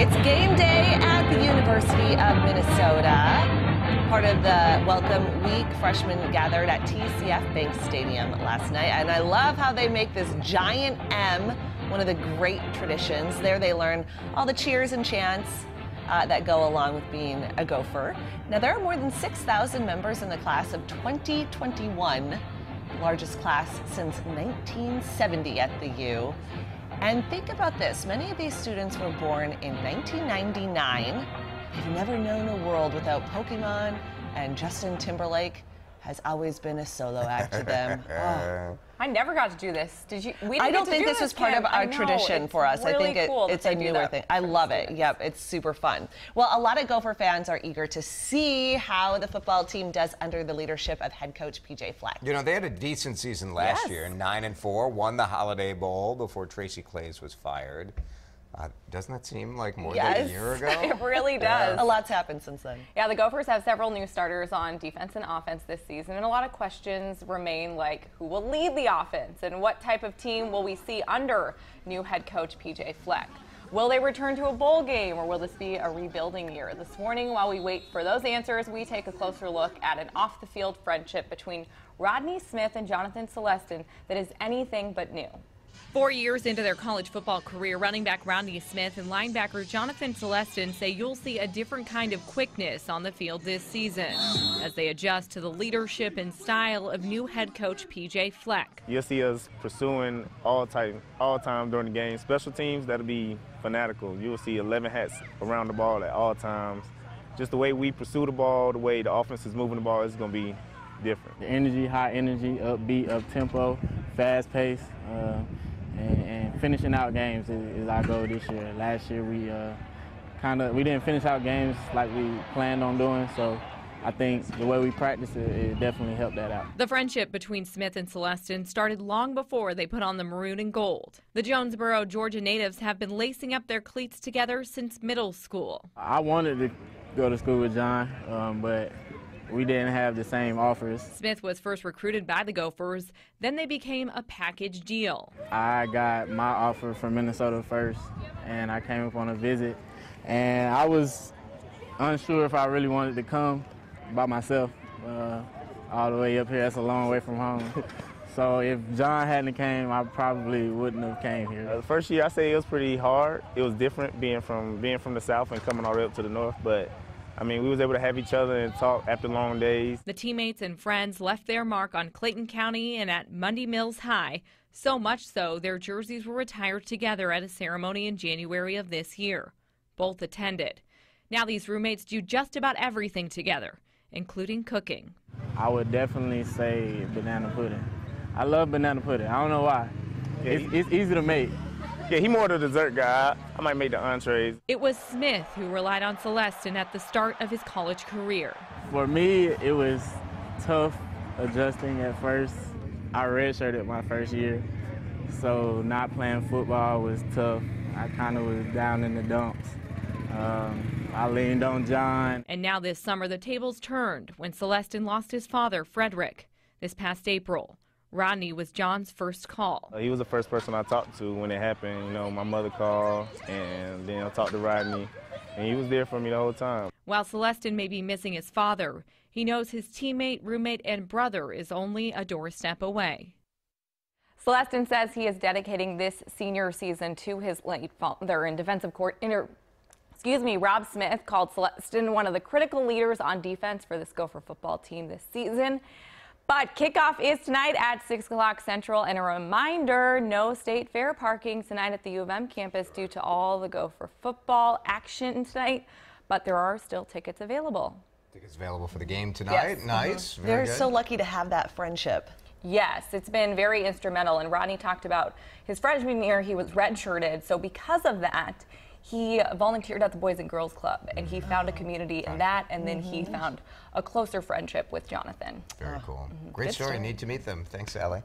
It's game day at the University of Minnesota. Part of the Welcome Week, freshmen gathered at TCF Bank Stadium last night. And I love how they make this giant M one of the great traditions. There they learn all the cheers and chants that go along with being a Gopher. Now, there are more than 6,000 members in the class of 2021, largest class since 1970 at the U. And think about this, many of these students were born in 1999. They've never known a world without Pokemon, and Justin Timberlake has always been a solo act to them. Oh. I never got to do this. Did you? I don't think this was part of our tradition for us. Really I think cool it's a newer thing. I love it. Yep, it's super fun. Well, a lot of Gopher fans are eager to see how the football team does under the leadership of head coach PJ Fleck. You know, they had a decent season last year, 9-4, won the Holiday Bowl before Tracy Claeys was fired. Doesn't that seem like more than a year ago? It really does. A lot's happened since then. Yeah, the Gophers have several new starters on defense and offense this season, and a lot of questions remain, like who will lead the offense and what type of team will we see under new head coach PJ Fleck? Will they return to a bowl game, or will this be a rebuilding year? This morning, while we wait for those answers, we take a closer look at an off-the-field friendship between Rodney Smith and Jonathan Celestin that is anything but new. 4 years into their college football career, running back Rodney Smith and linebacker Jonathan Celestin say you'll see a different kind of quickness on the field this season as they adjust to the leadership and style of new head coach PJ Fleck. You'll see us pursuing all time during the game. Special teams, that'll be fanatical. You'll see 11 hats around the ball at all times. Just the way we pursue the ball, the way the offense is moving the ball is going to be different. The energy, high energy, upbeat, up-tempo, fast pace. And finishing out games is our goal this year. Last year we didn't finish out games like we planned on doing, so I think the way we practice it definitely helped that out. The friendship between Smith and Celestin started long before they put on the maroon and gold. The Jonesboro, Georgia natives have been lacing up their cleats together since middle school. I wanted to go to school with John, but we didn't have the same offers. Smith was first recruited by the Gophers, then they became a package deal. I got my offer from Minnesota first, and I came up on a visit, and I was unsure if I really wanted to come by myself all the way up here. That's a long way from home. So if John hadn't came, I probably wouldn't have came here. The first year, I say it was pretty hard. It was different being from the South and coming all the way up to the North, but I mean, we was able to have each other and talk after long days. The teammates and friends left their mark on Clayton County and at Mundy Mills High, so much so their jerseys were retired together at a ceremony in January of this year. Both attended. Now these roommates do just about everything together, including cooking. I would definitely say banana pudding. I love banana pudding. I don't know why. It's easy to make. Yeah, he's more the dessert guy. I might make the entrees. It was Smith who relied on Celestin at the start of his college career. For me, it was tough adjusting at first. I redshirted my first year, so not playing football was tough. I kind of was down in the dumps. I leaned on John. And now this summer, the tables turned when Celestin lost his father, Frederick, this past April. Rodney was John's first call. He was the first person I talked to when it happened. You know, my mother called, and then I talked to Rodney, and he was there for me the whole time. While Celestin may be missing his father, he knows his teammate, roommate, and brother is only a doorstep away. Celestin says he is dedicating this senior season to his late father. In defensive coordinator, Rob Smith called Celestin one of the critical leaders on defense for this Gopher football team this season. But kickoff is tonight at 6 o'clock Central, and a reminder, no state fair parking tonight at the U of M campus due to all the Gopher football action tonight, but there are still tickets available. Tickets available for the game tonight. Yes. Nice. They're so lucky to have that friendship. Yes, it's been very instrumental, and Rodney talked about his freshman year, he was redshirted, so because of that, he volunteered at the Boys and Girls Club, and he found a community in that, and then he found a closer friendship with Jonathan. Very cool. Great story. Need to meet them. Thanks, Allie.